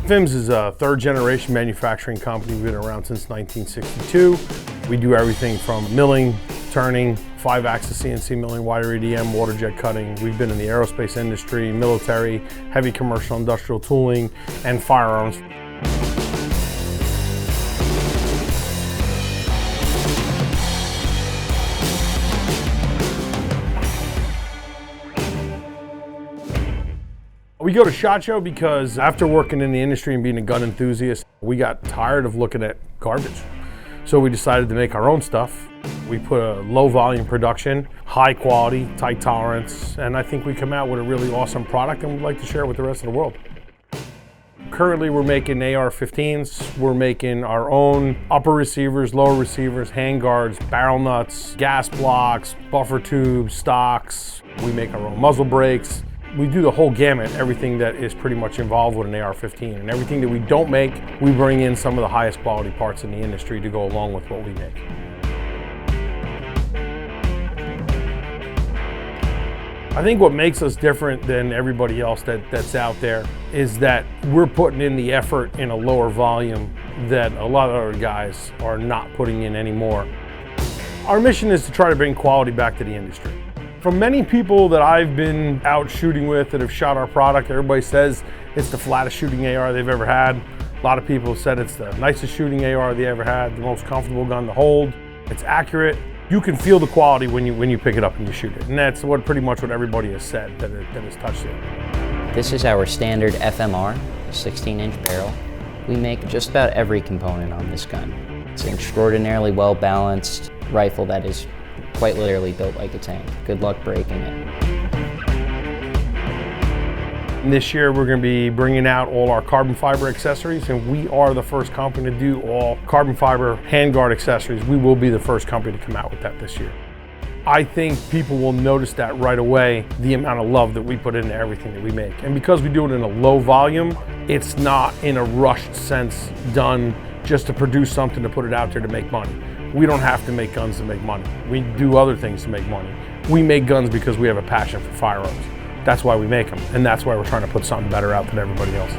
FIMS is a third-generation manufacturing company. We've been around since 1962. We do everything from milling, turning, 5-axis CNC milling, wire EDM, water jet cutting. We've been in the aerospace industry, military, heavy commercial industrial tooling, and firearms. We go to SHOT Show because after working in the industry and being a gun enthusiast, we got tired of looking at garbage. So we decided to make our own stuff. We put a low volume production, high quality, tight tolerance, and I think we come out with a really awesome product and we'd like to share it with the rest of the world. Currently we're making AR-15s, we're making our own upper receivers, lower receivers, handguards, barrel nuts, gas blocks, buffer tubes, stocks. We make our own muzzle brakes. We do the whole gamut, everything that is pretty much involved with an AR-15. And everything that we don't make, we bring in some of the highest quality parts in the industry to go along with what we make. I think what makes us different than everybody else that's out there is that we're putting in the effort in a lower volume that a lot of other guys are not putting in anymore. Our mission is to try to bring quality back to the industry. From many people that I've been out shooting with that have shot our product, everybody says it's the flattest shooting AR they've ever had. A lot of people have said it's the nicest shooting AR they ever had, the most comfortable gun to hold. It's accurate. You can feel the quality when you pick it up and you shoot it. And that's pretty much what everybody has said that has touched it. This is our standard FMR, 16-inch barrel. We make just about every component on this gun. It's an extraordinarily well-balanced rifle that is quite literally built like a tank. Good luck breaking it. And this year we're going to be bringing out all our carbon fiber accessories, and we are the first company to do all carbon fiber handguard accessories. We will be the first company to come out with that this year. I think people will notice that right away, the amount of love that we put into everything that we make. And because we do it in a low volume, it's not in a rushed sense done just to produce something to put it out there to make money. We don't have to make guns to make money. We do other things to make money. We make guns because we have a passion for firearms. That's why we make them, and that's why we're trying to put something better out than everybody else.